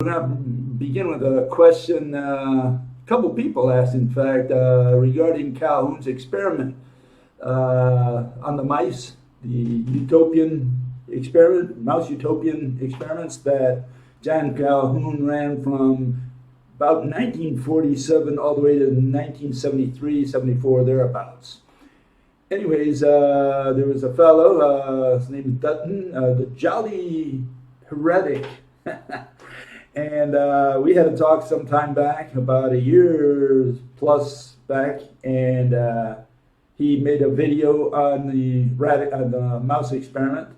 We're going to begin with a question a couple people asked, in fact, regarding Calhoun's experiment on the mice, the utopian experiment, mouse utopian experiments that John Calhoun ran from about 1947 all the way to 1973, 74, thereabouts. Anyways, there was a fellow, his name is Dutton, the Jolly Heretic. And we had a talk some time back, about a year plus back, and he made a video on the mouse experiment.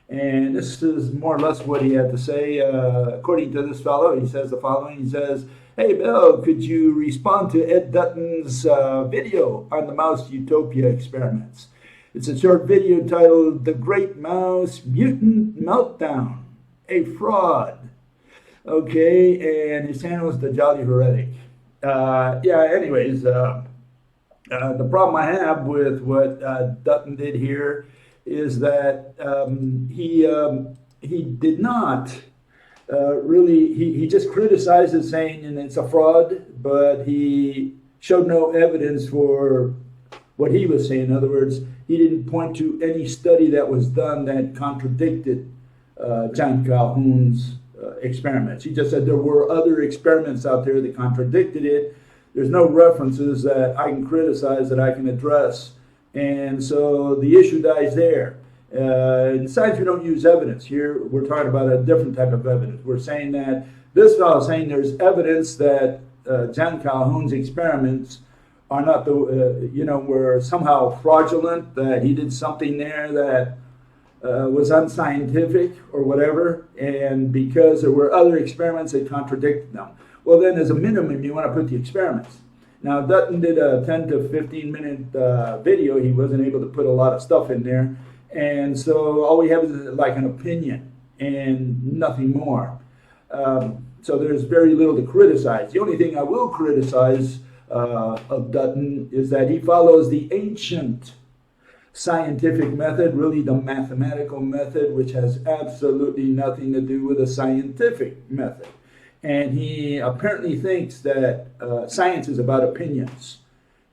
And this is more or less what he had to say. According to this fellow, he says the following. He says, "Hey, Bill, could you respond to Ed Dutton's video on the Mouse Utopia experiments? It's a short video titled The Great Mouse Mutant Meltdown, a Fraud." Okay, and his channel is the Jolly Heretic. Anyways, the problem I have with what Dutton did here is that he did not he just criticized it, saying and it's a fraud, but he showed no evidence for what he was saying. In other words, he didn't point to any study that was done that contradicted John Calhoun's experiments. He just said there were other experiments out there that contradicted it. There's no references that I can criticize, that I can address, and so the issue dies there. In science, we don't use evidence. Here, we're talking about a different type of evidence. We're saying that this fellow is saying there's evidence that John Calhoun's experiments are not were somehow fraudulent, that he did something there that was unscientific or whatever, and because there were other experiments that contradicted them. Well, then as a minimum, you want to put the experiments. Now, Dutton did a 10 to 15 minute video. He wasn't able to put a lot of stuff in there, and so all we have is like an opinion and nothing more. So there's very little to criticize. The only thing I will criticize of Dutton is that he follows the ancient scientific method, really the mathematical method, which has absolutely nothing to do with a scientific method. And he apparently thinks that science is about opinions,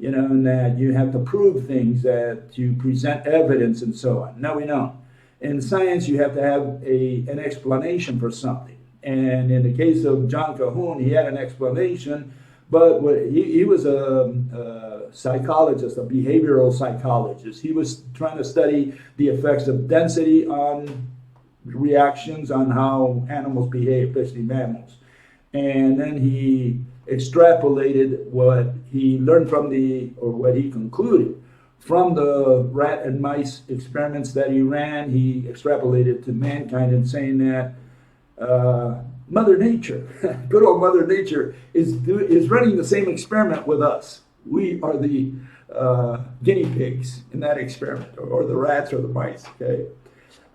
and that you have to prove things, that you present evidence and so on. No, we don't. In science, you have to have an explanation for something. And in the case of John Calhoun, he had an explanation, but he was a psychologist, a behavioral psychologist. He was trying to study the effects of density on reactions, on how animals behave, especially mammals. And then he extrapolated what he learned from what he concluded from the rat and mice experiments that he ran. He extrapolated to mankind and saying that Mother Nature, good old Mother Nature, is running the same experiment with us. We are the guinea pigs in that experiment, or the rats or the mice.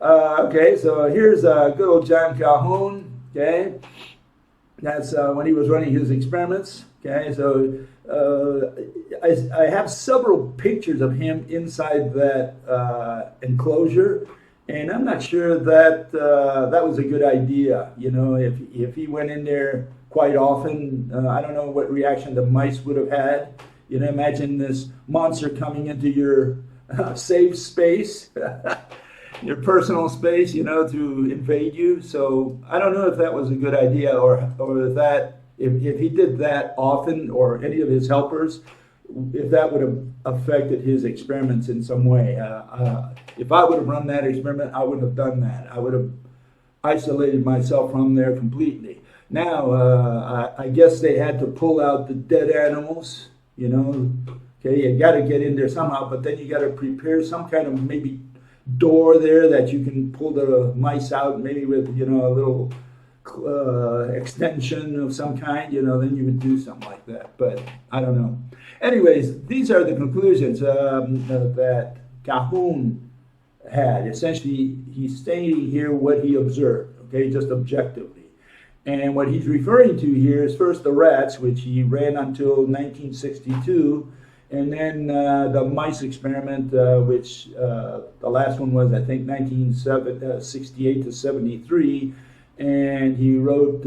Okay, so here's good old John Calhoun. Okay, that's when he was running his experiments. Okay, so I have several pictures of him inside that enclosure. And I'm not sure that that was a good idea. If he went in there quite often, I don't know what reaction the mice would have had. Imagine this monster coming into your safe space, your personal space, to invade you. So I don't know if that was a good idea, or that if he did that often, or any of his helpers, if that would have affected his experiments in some way. If I would have run that experiment, I wouldn't have done that. I would have isolated myself from there completely. Now, I guess they had to pull out the dead animals, Okay, you got to get in there somehow, but then you got to prepare some kind of maybe door there that you can pull the mice out, maybe with, a little extension of some kind, then you would do something like that. But I don't know. Anyways, these are the conclusions that Calhoun had. Essentially, he's stating here what he observed, okay, just objectively. And what he's referring to here is first the rats, which he ran until 1962, and then the mice experiment, which the last one was, I think, 1968 to 73. and he wrote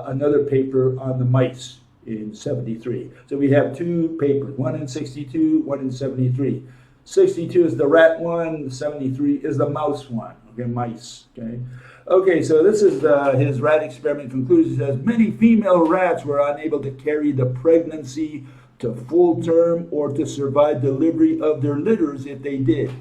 another paper on the mice in 73. So we have two papers, one in 62, one in 73. 62 is the rat one, 73 is the mouse one, okay, mice, okay. Okay, so this is his rat experiment concludes. It says, many female rats were unable to carry the pregnancy to full term or to survive delivery of their litters if they did.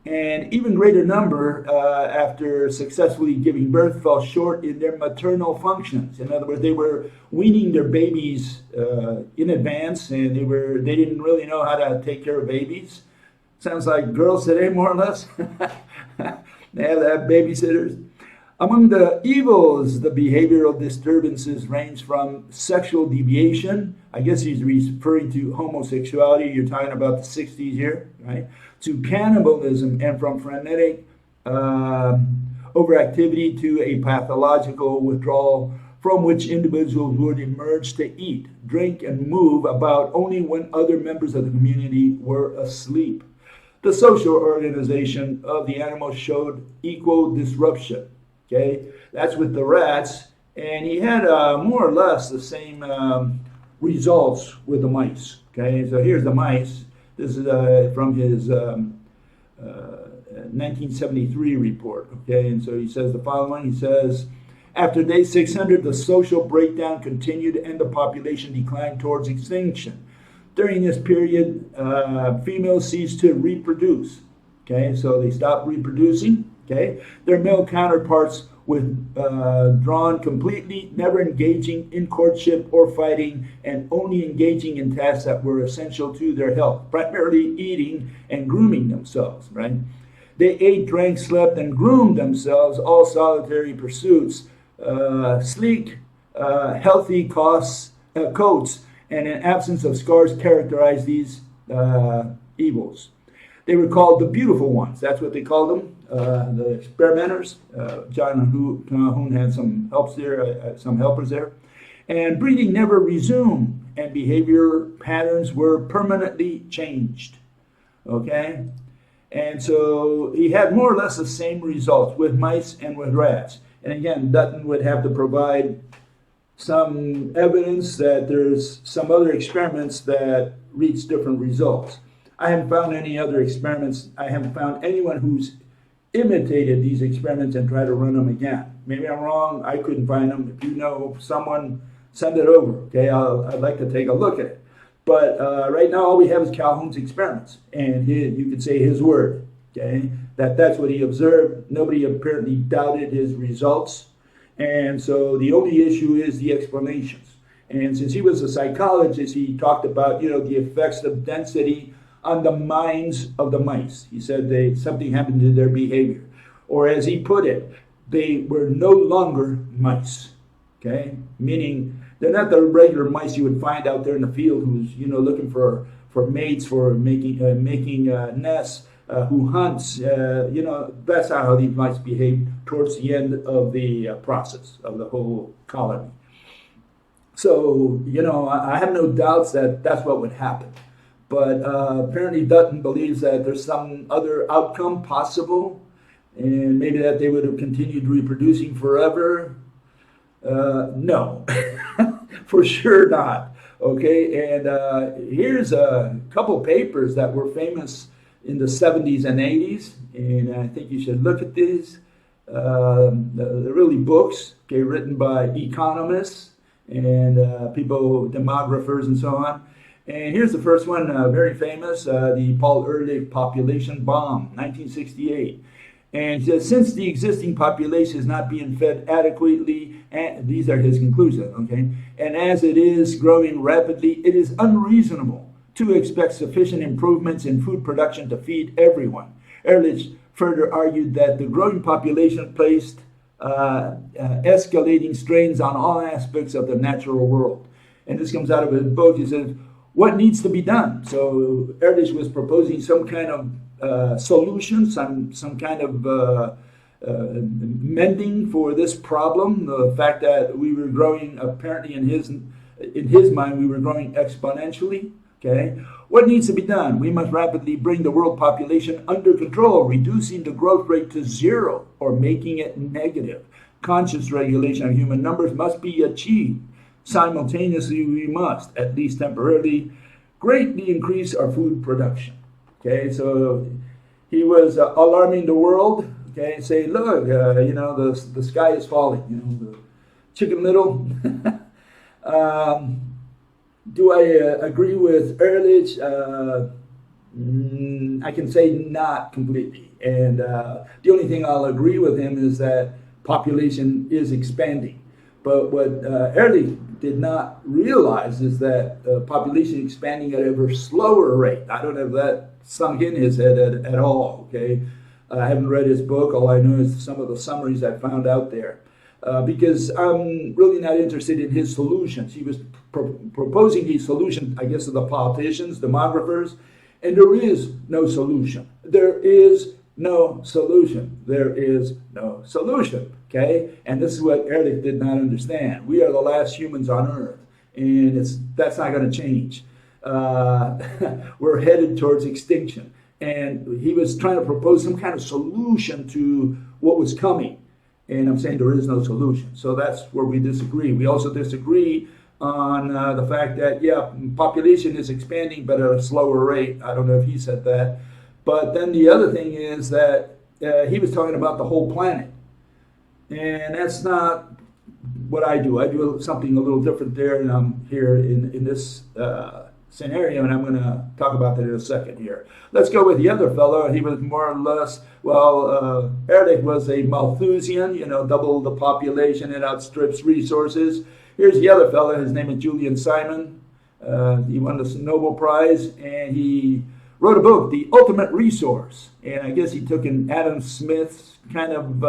And even greater number, after successfully giving birth, fell short in their maternal functions. In other words, they were weaning their babies in advance, and they didn't really know how to take care of babies. Sounds like girls today, more or less. They have to have babysitters. Among the evils, the behavioral disturbances range from sexual deviation. I guess he's referring to homosexuality. You're talking about the 60s here, right? To cannibalism, and from frenetic overactivity to a pathological withdrawal from which individuals would emerge to eat, drink, and move about only when other members of the community were asleep. The social organization of the animals showed equal disruption. Okay, that's with the rats, and he had more or less the same results with the mice. Okay, so here's the mice. This is from his 1973 report. Okay, and so he says the following. He says, after day 600, the social breakdown continued and the population declined towards extinction. During this period, females ceased to reproduce. Okay, so they stopped reproducing. Okay, their male counterparts withdrawn completely, never engaging in courtship or fighting, and only engaging in tasks that were essential to their health, primarily eating and grooming themselves, right? They ate, drank, slept, and groomed themselves, all solitary pursuits, sleek, healthy coats, and an absence of scars characterized these evils. They were called the beautiful ones. That's what they called them, the experimenters. Calhoun had some helpers there. And breeding never resumed, and behavior patterns were permanently changed. Okay? And so he had more or less the same results with mice and with rats. And again, Dutton would have to provide some evidence that there's some other experiments that reach different results. I haven't found any other experiments. I haven't found anyone who's imitated these experiments and tried to run them again. Maybe I'm wrong. I couldn't find them. If you know someone, send it over. Okay, I'd like to take a look at it. But right now, all we have is Calhoun's experiments, and you could say his word. Okay, that's what he observed. Nobody apparently doubted his results, and so the only issue is the explanations. And since he was a psychologist, he talked about the effects of density on the minds of the mice. He said something happened to their behavior. Or as he put it, they were no longer mice. Okay? Meaning they're not the regular mice you would find out there in the field who's looking for mates, for making nests, who hunts. That's not how these mice behave towards the end of the process of the whole colony. So, I have no doubts that that's what would happen. But apparently Dutton believes that there's some other outcome possible, and maybe that they would have continued reproducing forever. No, for sure not. Okay, and here's a couple papers that were famous in the 70s and 80s, and I think you should look at these. They're really books, okay, written by economists and people, demographers and so on. And here's the first one, very famous, the Paul Ehrlich population bomb, 1968. And he says, since the existing population is not being fed adequately, and these are his conclusions, okay, and as it is growing rapidly, it is unreasonable to expect sufficient improvements in food production to feed everyone. Ehrlich further argued that the growing population placed escalating strains on all aspects of the natural world. And this comes out of his book. He says, what needs to be done? So Ehrlich was proposing some kind of solution, some kind of mending for this problem. The fact that we were growing, apparently in his mind, we were growing exponentially. Okay, what needs to be done? We must rapidly bring the world population under control, reducing the growth rate to zero or making it negative. conscious regulation of human numbers must be achieved. Simultaneously, we must, at least temporarily, greatly increase our food production. Okay, so he was alarming the world, okay, saying, look, the sky is falling, the Chicken Little. Do I agree with Ehrlich? I can say not completely. And the only thing I'll agree with him is that population is expanding. But what Ehrlich did not realize is that population expanding at an ever slower rate. I don't know if that sunk in his head at all, okay? I haven't read his book. All I know is some of the summaries I found out there. Because I'm really not interested in his solutions. He was proposing these solutions, I guess, to the politicians, demographers, and there is no solution. There is no solution. There is no solution, okay? And this is what Ehrlich did not understand. We are the last humans on Earth, and that's not going to change. We're headed towards extinction. And he was trying to propose some kind of solution to what was coming. And I'm saying there is no solution. So that's where we disagree. We also disagree on the fact that, population is expanding, but at a slower rate. I don't know if he said that. But then the other thing is that he was talking about the whole planet. And that's not what I do. I do something a little different there, and I'm here in this scenario, and I'm going to talk about that in a second here. Let's go with the other fellow. He was more or less, Ehrlich was a Malthusian, double the population, it outstrips resources. Here's the other fellow. His name is Julian Simon. He won the Nobel Prize, and he wrote a book, The Ultimate Resource. And I guess he took an Adam Smith's kind of,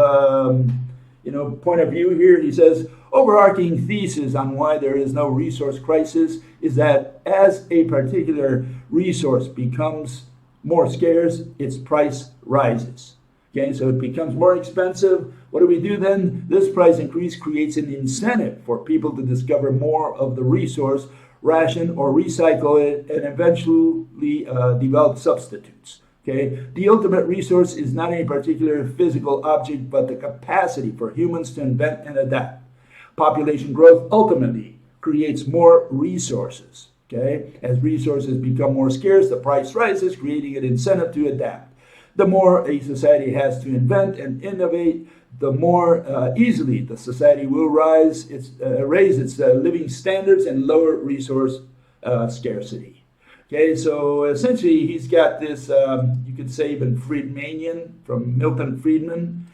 point of view here. He says, overarching thesis on why there is no resource crisis is that as a particular resource becomes more scarce, its price rises. Okay, so it becomes more expensive. What do we do then? This price increase creates an incentive for people to discover more of the resource, ration or recycle it, and eventually develop substitutes. Okay, the ultimate resource is not any particular physical object, but the capacity for humans to invent and adapt. Population growth ultimately creates more resources. Okay, as resources become more scarce, the price rises, creating an incentive to adapt. The more a society has to invent and innovate, the more easily the society will raise its living standards and lower resource scarcity. Okay, so essentially he's got this, you could say even Friedmanian, from Milton Friedman.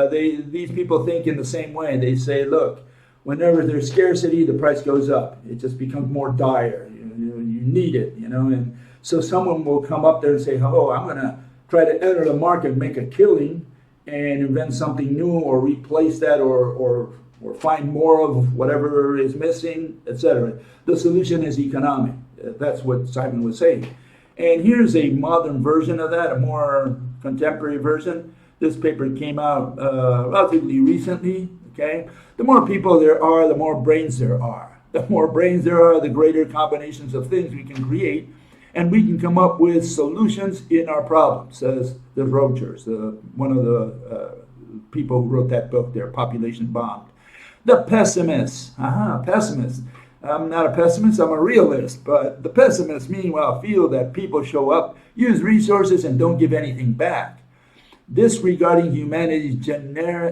These people think in the same way. They say, look, whenever there's scarcity, the price goes up. It just becomes more dire. You need it, and so someone will come up there and say, oh, I'm going to try to enter the market and make a killing and invent something new or replace that or find more of whatever is missing, etc. The solution is economic. That's what Simon was saying. And here's a modern version of that, a more contemporary version. This paper came out relatively recently. Okay, the more people there are, the more brains there are. The more brains there are, the greater combinations of things we can create, and we can come up with solutions in our problems, says the Rogers, one of the people who wrote that book there, Population Bombed. The pessimists, pessimists. I'm not a pessimist, I'm a realist, but the pessimists, meanwhile, feel that people show up, use resources, and don't give anything back. Disregarding humanity's generative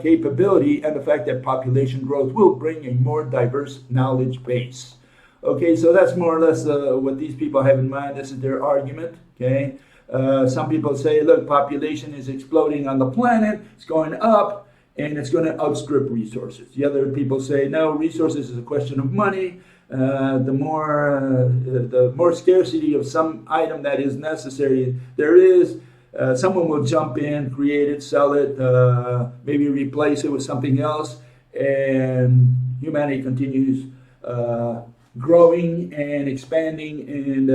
capability and the fact that population growth will bring a more diverse knowledge base. Okay, so that's more or less what these people have in mind. This is their argument, okay? Some people say, look, population is exploding on the planet, it's going up, and it's going to outstrip resources. The other people say, no, resources is a question of money. The more scarcity of some item that is necessary there is, someone will jump in, create it, sell it, maybe replace it with something else, and humanity continues growing and expanding and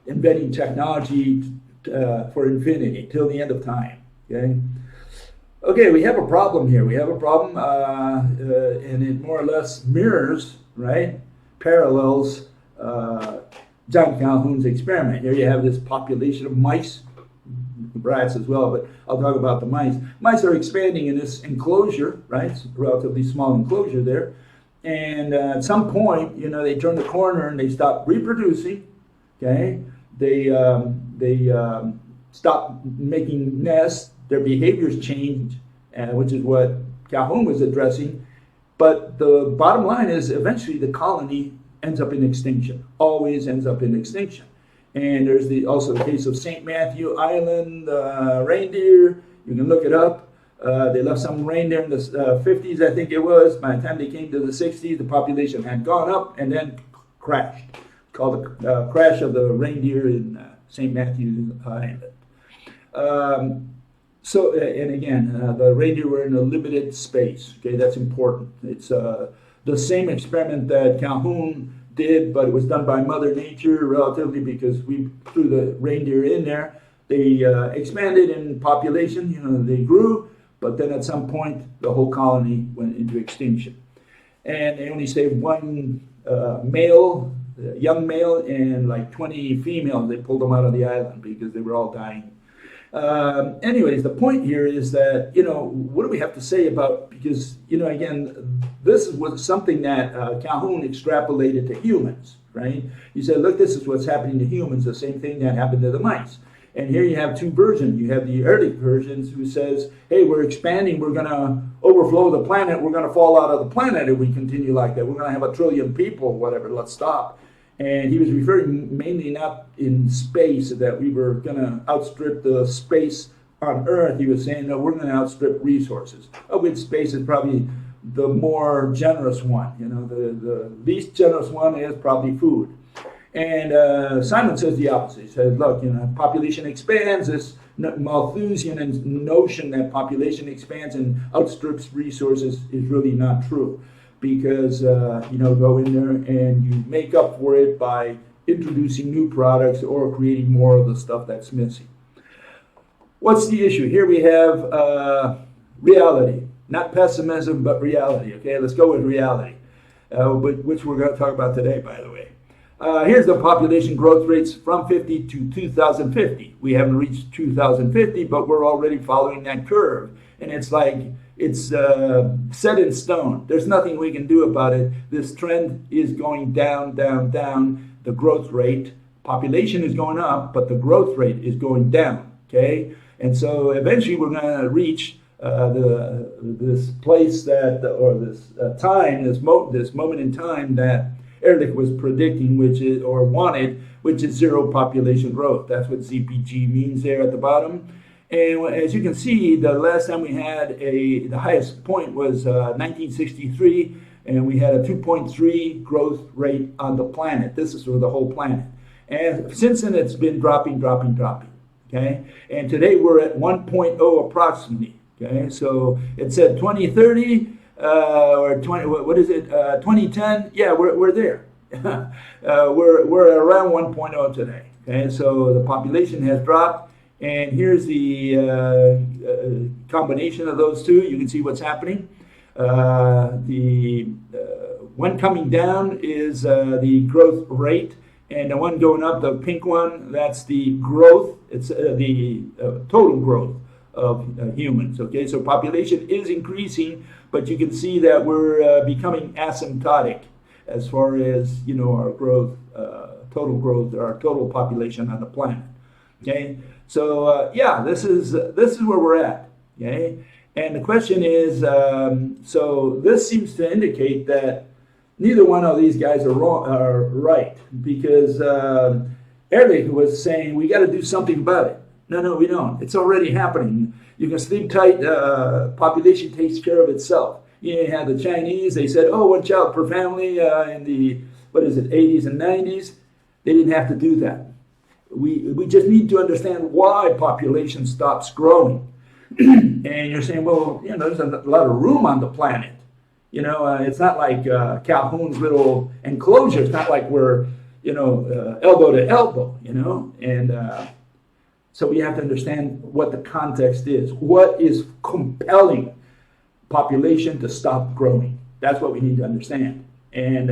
inventing technology for infinity till the end of time. Okay, we have a problem here. We have a problem, and it more or less mirrors, right? Parallels John Calhoun's experiment. Here you have this population of mice, rats as well, but I'll talk about the mice. Mice are expanding in this enclosure, right? It's a relatively small enclosure there. And at some point, they turn the corner and they stop reproducing, okay? They stop making nests. Their behaviors change, which is what Calhoun was addressing. But the bottom line is eventually the colony ends up in extinction, always ends up in extinction. And there's also the case of St. Matthew Island reindeer. You can look it up. They left some reindeer in the 50s, I think it was. By the time they came to the 60s, the population had gone up and then crashed. It's called the crash of the reindeer in St. Matthew Island. And again, the reindeer were in a limited space. Okay, that's important. It's the same experiment that Calhoun did, but it was done by Mother Nature relatively, because we threw the reindeer in there. They expanded in population. They grew, but then at some point the whole colony went into extinction, and they only saved one young male, and like 20 females. They pulled them out of the island because they were all dying. Anyways, the point here is that, what do we have to say about, because, again, this was something that Calhoun extrapolated to humans, right? He said, look, this is what's happening to humans, the same thing that happened to the mice. And here you have two versions. You have the Ehrlich versions who says, hey, we're expanding, we're going to overflow the planet, we're going to fall out of the planet if we continue like that. We're going to have 1 trillion people, whatever, let's stop. And he was referring mainly not in space, that we were going to outstrip the space on Earth. He was saying, no, we're going to outstrip resources, of which space is probably the more generous one. The least generous one is probably food. And Simon says the opposite. He says, look, population expands. This Malthusian notion that population expands and outstrips resources is really not true. Because, go in there and you make up for it by introducing new products or creating more of the stuff that's missing. What's the issue? Here we have reality. Not pessimism, but reality. Okay, let's go with reality, which we're going to talk about today, by the way. Here's the population growth rates from 50 to 2050. We haven't reached 2050, but we're already following that curve. And it's like, it's set in stone. There's nothing we can do about it. This trend is going down, down, down. The growth rate, population is going up, but the growth rate is going down. Okay, and so eventually we're going to reach this place that, or this time, this moment in time that Ehrlich was predicting, which is, or wanted, which is zero population growth. That's what ZPG means there at the bottom. And as you can see, the last time we had the highest point was 1963, and we had a 2.3 growth rate on the planet. This is for the whole planet. And since then, it's been dropping. Okay, and today we're at 1.0 approximately. Okay, so it said 2030 or 20. What is it? 2010? Yeah, we're there. we're around 1.0 today. Okay, so the population has dropped. And here's the combination of those two. You can see what's happening. The one coming down is the growth rate, and the one going up, the pink one, that's the growth. It's the total growth of humans. Okay, so population is increasing, but you can see that we're becoming asymptotic as far as our growth, total growth, our total population on the planet. Okay. So this is where we're at, okay? And the question is, so this seems to indicate that neither one of these guys are right, because Ehrlich was saying we got to do something about it. No, we don't. It's already happening. You can sleep tight. Population takes care of itself. You had the Chinese. They said, 1 child per family in the 80s and 90s. They didn't have to do that. We just need to understand why population stops growing. And you're saying, well, there's a lot of room on the planet. It's not like Calhoun's little enclosure. It's not like we're, elbow to elbow, And so we have to understand what the context is. What is compelling population to stop growing? That's what we need to understand. And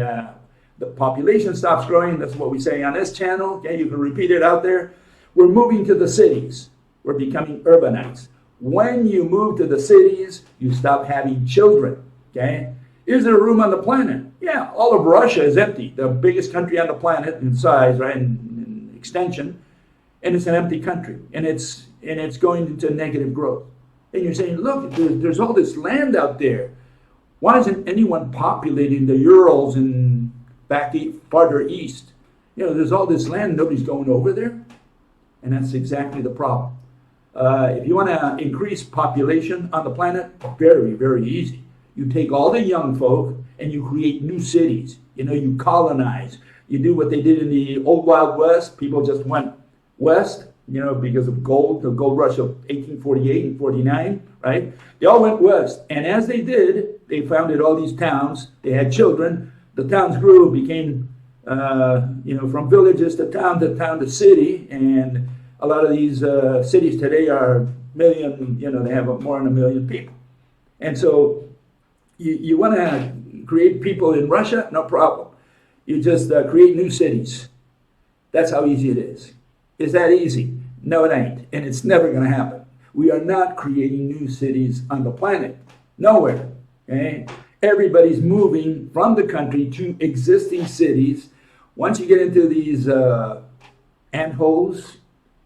the population stops growing. That's what we say on this channel. Okay, you can repeat it out there. We're moving to the cities. We're becoming urbanites. When you move to the cities, you stop having children, okay? Is there room on the planet? Yeah, all of Russia is empty, the biggest country on the planet in size, right, in extension, and it's an empty country, and it's going into negative growth. And you're saying, look, there's all this land out there. Why isn't anyone populating the Urals and back farther east? You know, there's all this land, nobody's going over there. And that's exactly the problem. If you want to increase population on the planet, very, very easy. You take all the young folk and you create new cities. You know, you colonize. You do what they did in the old Wild West. People just went west, you know, because of gold, the gold rush of 1848 and 49, right? They all went west. And as they did, they founded all these towns. They had children. The towns grew, became, you know, from villages to town to city. And a lot of these cities today are million, you know, they have more than 1 million people. And so you want to create people in Russia? No problem. You just create new cities. That's how easy it is. Is that easy? No, it ain't. And it's never going to happen. We are not creating new cities on the planet. Nowhere. Okay? Everybody's moving from the country to existing cities. Once you get into these antholes,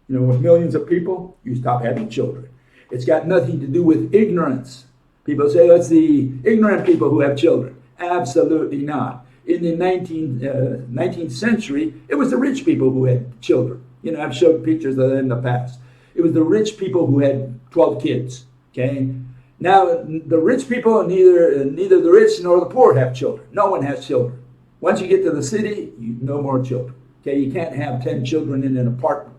you know, with millions of people, you stop having children. It's got nothing to do with ignorance. People say, oh, it's the ignorant people who have children. Absolutely not. In the 19th century, it was the rich people who had children. You know, I've showed pictures of that in the past. It was the rich people who had 12 kids, okay? Now, the rich people, neither the rich nor the poor have children. No one has children. Once you get to the city, no more children, okay? You can't have 10 children in an apartment.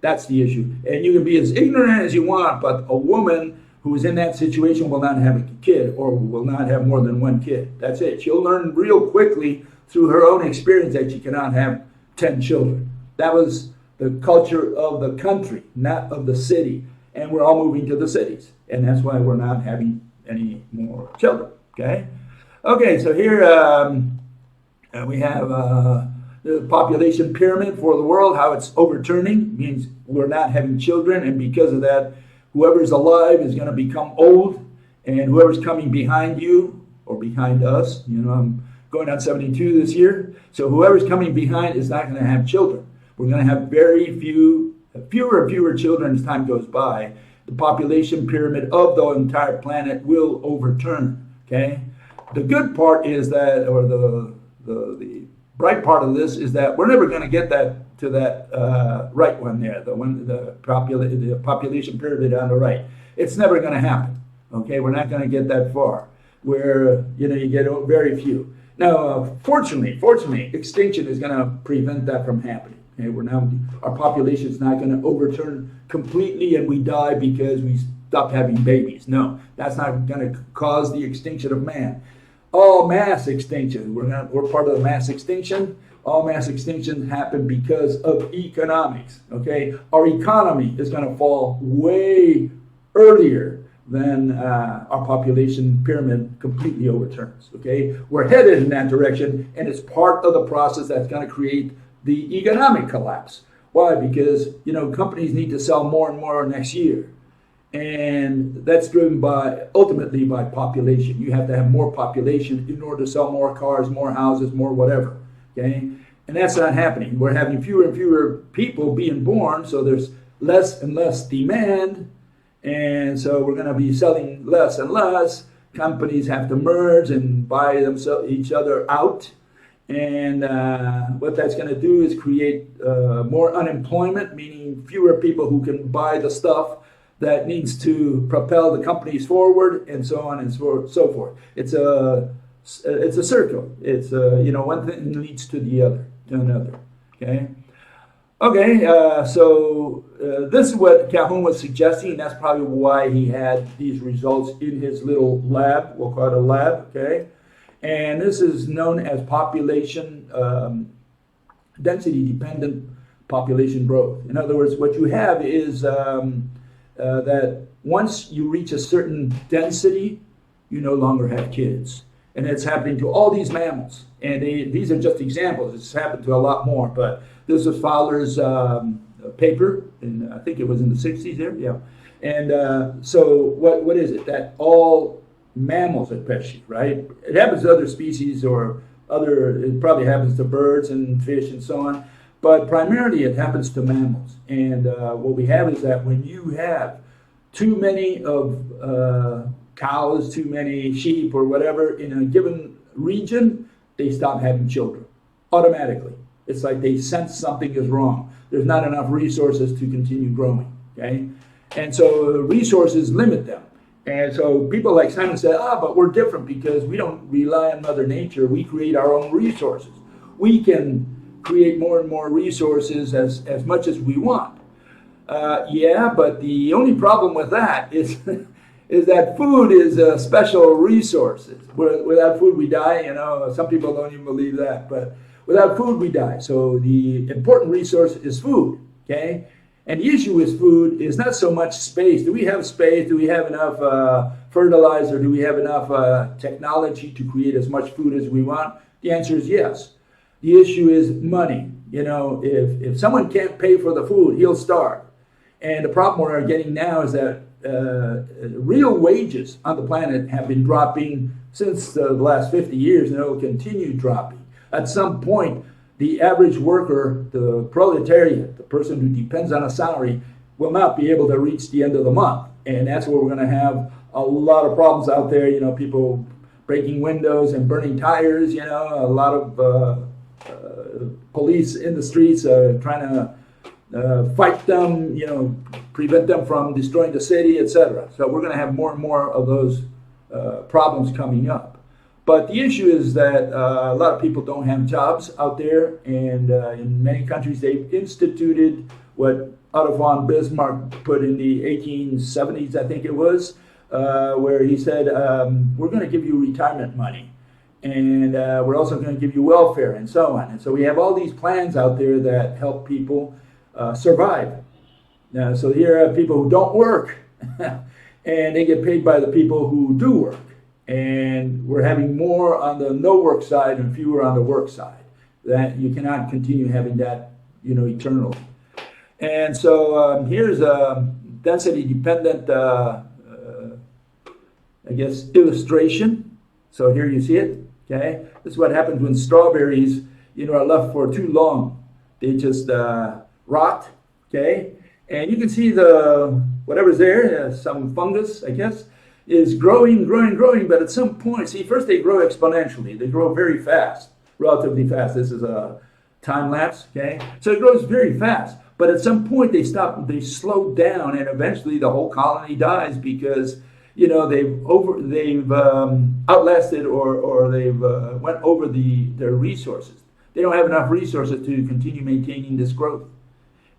That's the issue. And you can be as ignorant as you want, but a woman who is in that situation will not have a kid or will not have more than one kid. That's it. She'll learn real quickly through her own experience that she cannot have 10 children. That was the culture of the country, not of the city. And we're all moving to the cities. And that's why we're not having any more children, okay? Okay, so here we have the population pyramid for the world, how it's overturning, means we're not having children, and because of that, whoever's alive is going to become old, and whoever's coming behind you, or behind us, you know, I'm going on 72 this year, so whoever's coming behind is not going to have children. We're going to have fewer and fewer children as time goes by. The population pyramid of the entire planet will overturn, okay? The good part is that, or the bright part of this is that we're never going to get that to that right one there, the population pyramid on the right. It's never going to happen, okay? We're not going to get that far, where, you know, you get very few. Now, fortunately, extinction is going to prevent that from happening. Okay, our population is not going to overturn completely and we die because we stopped having babies. No, that's not going to cause the extinction of man. All mass extinction, we're part of the mass extinction. All mass extinction happen because of economics. Okay, our economy is going to fall way earlier than our population pyramid completely overturns. Okay, we're headed in that direction, and it's part of the process that's going to create the economic collapse. Why? Because, you know, companies need to sell more and more next year. And that's driven ultimately by population. You have to have more population in order to sell more cars, more houses, more whatever. Okay? And that's not happening. We're having fewer and fewer people being born, so there's less and less demand. And so we're going to be selling less and less. Companies have to merge and buy each other out. And what that's going to do is create more unemployment, meaning fewer people who can buy the stuff that needs to propel the companies forward, and so on and so forth. It's a circle. It's you know, one thing leads to the other, to another. Okay. Okay. So this is what Calhoun was suggesting, and that's probably why he had these results in his little lab. We'll call it a lab. Okay. And this is known as population density-dependent population growth. In other words, what you have is that once you reach a certain density, you no longer have kids. And it's happening to all these mammals. And these are just examples. It's happened to a lot more. But this is Fowler's paper, and I think it was in the 60s there, yeah. And so what is it? That all mammals are pesky, right? It happens to other species or it probably happens to birds and fish and so on, but primarily it happens to mammals. And what we have is that when you have too many of cows, too many sheep or whatever in a given region, they stop having children automatically. It's like they sense something is wrong. There's not enough resources to continue growing, okay? And so resources limit them. And so people like Simon said, but we're different because we don't rely on Mother Nature. We create our own resources. We can create more and more resources as much as we want. Yeah, but the only problem with that is is that food is a special resource. Without food, we die. You know, some people don't even believe that, but without food, we die. So the important resource is food, okay? And the issue with food is not so much space. Do we have space? Do we have enough fertilizer? Do we have enough technology to create as much food as we want? The answer is yes. The issue is money. You know, if someone can't pay for the food, he'll starve. And the problem we're getting now is that real wages on the planet have been dropping since the last 50 years, and it will continue dropping. At some point, the average worker, the proletariat, the person who depends on a salary, will not be able to reach the end of the month. And that's where we're going to have a lot of problems out there. You know, people breaking windows and burning tires, you know, a lot of police in the streets trying to fight them, you know, prevent them from destroying the city, etc. So we're going to have more and more of those problems coming up. But the issue is that a lot of people don't have jobs out there, and in many countries they've instituted what Otto von Bismarck put in the 1870s, I think it was, where he said, we're going to give you retirement money, and we're also going to give you welfare, and so on. And so we have all these plans out there that help people survive. So here are people who don't work, and they get paid by the people who do work. And we're having more on the no work side and fewer on the work side. That you cannot continue having that, you know, eternally. And so here's a density dependent, I guess, illustration. So here you see it. Okay, this is what happens when strawberries, you know, are left for too long. They just rot. Okay, and you can see the whatever's there, some fungus, I guess, is growing, but at some point, see, first they grow exponentially. They grow very fast, relatively fast. This is a time lapse, okay? So it grows very fast, but at some point they slow down, and eventually the whole colony dies because, you know, they've outlasted or they've went over their resources. They don't have enough resources to continue maintaining this growth.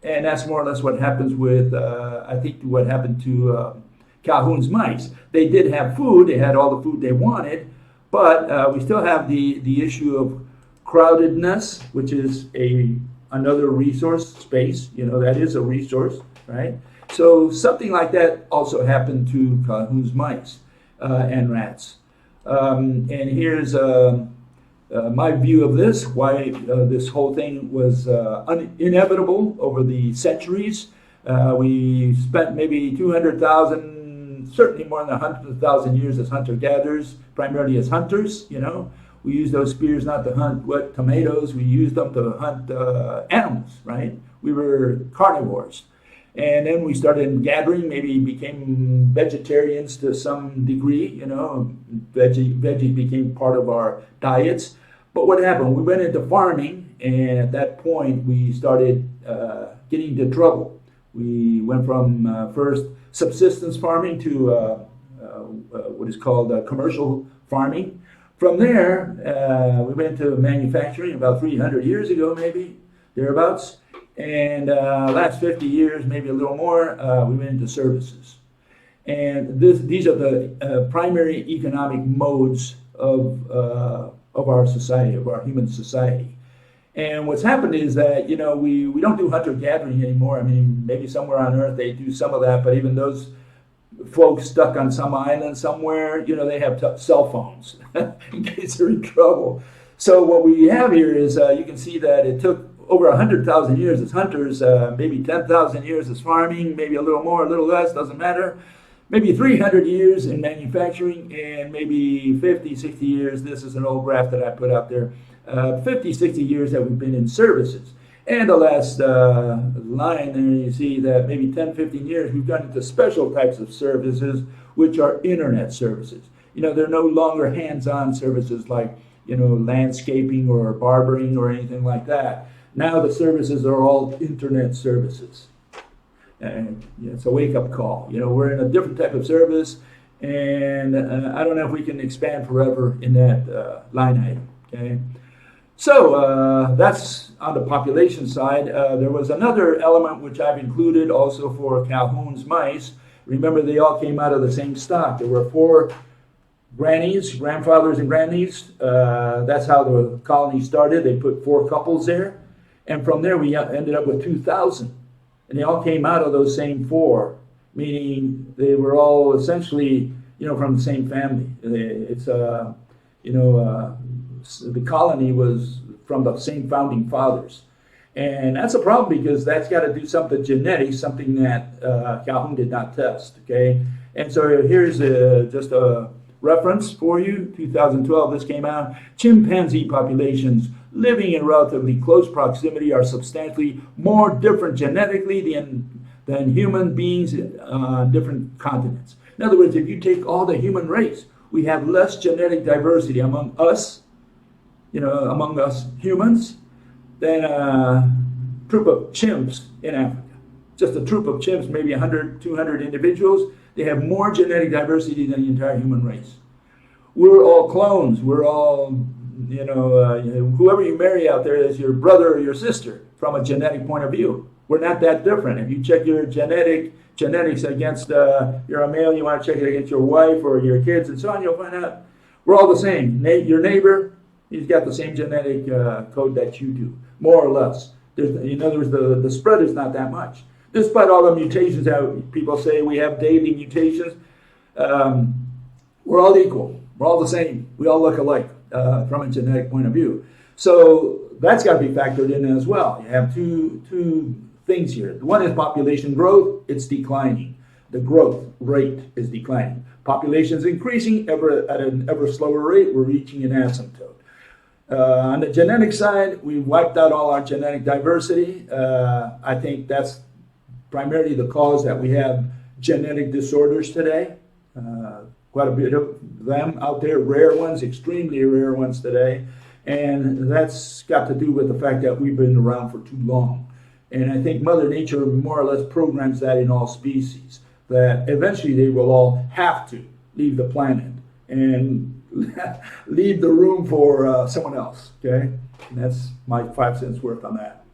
And that's more or less what happens with, I think, what happened to Calhoun's mice. They did have food, they had all the food they wanted, but we still have the issue of crowdedness, which is another resource, space, you know, that is a resource, right? So something like that also happened to Calhoun's mice and rats. And here's my view of this, why this whole thing was inevitable over the centuries. We spent maybe 200,000, certainly more than 100,000 years as hunter-gatherers, primarily as hunters, you know. We used those spears not to hunt wet tomatoes, we used them to hunt animals, right? We were carnivores. And then we started gathering, maybe became vegetarians to some degree, you know. Veggie became part of our diets. But what happened? We went into farming, and at that point we started getting into trouble. We went from first subsistence farming to what is called commercial farming. From there, we went to manufacturing about 300 years ago, maybe, thereabouts. And last 50 years, maybe a little more, we went into services. And these are the primary economic modes of our society, of our human society. And what's happened is that, you know, we don't do hunter-gathering anymore. I mean, maybe somewhere on Earth they do some of that, but even those folks stuck on some island somewhere, you know, they have cell phones in case they're in trouble. So what we have here is you can see that it took over 100,000 years as hunters, maybe 10,000 years as farming, maybe a little more, a little less, doesn't matter. Maybe 300 years in manufacturing, and maybe 50, 60 years, this is an old graph that I put out there, 50, 60 years that we've been in services. And the last line there, you see that maybe 10, 15 years, we've gone into special types of services, which are internet services. You know, they're no longer hands-on services like, you know, landscaping or barbering or anything like that. Now the services are all internet services. And it's a wake-up call. You know, we're in a different type of service, and I don't know if we can expand forever in that line item. Okay, so that's on the population side. There was another element which I've included also for Calhoun's mice. Remember, they all came out of the same stock. There were 4 grannies, grandfathers and grannies. That's how the colony started. They put 4 couples there, and from there we ended up with 2,000. And they all came out of those same 4, meaning they were all essentially, you know, from the same family. It's, you know, the colony was from the same founding fathers. And that's a problem because that's got to do something genetic, something that Calhoun did not test, okay? And so here's just a reference for you. 2012, this came out. Chimpanzee populations living in relatively close proximity are substantially more different genetically than human beings on different continents. In other words, if you take all the human race, we have less genetic diversity among us, you know, among us humans, than a troop of chimps in Africa. Just a troop of chimps, maybe 100, 200 individuals, they have more genetic diversity than the entire human race. We're all clones. We're all, you know, whoever you marry out there is your brother or your sister from a genetic point of view. We're not that different. If you check your genetics against, you're a male, you want to check it against your wife or your kids and so on, you'll find out we're all the same. Your neighbor, he's got the same genetic code that you do, more or less. In other words, the spread is not that much. Despite all the mutations that people say we have daily mutations, we're all equal. We're all the same. We all look alike from a genetic point of view. So that's got to be factored in as well. You have two things here. One is population growth. It's declining. The growth rate is declining. Population is increasing at an ever slower rate. We're reaching an asymptote. On the genetic side, we wiped out all our genetic diversity. I think that's primarily the cause that we have genetic disorders today. Quite a bit of them out there, rare ones, extremely rare ones today. And that's got to do with the fact that we've been around for too long. And I think Mother Nature more or less programs that in all species, that eventually they will all have to leave the planet and leave the room for someone else, okay? And that's my 5 cents worth on that.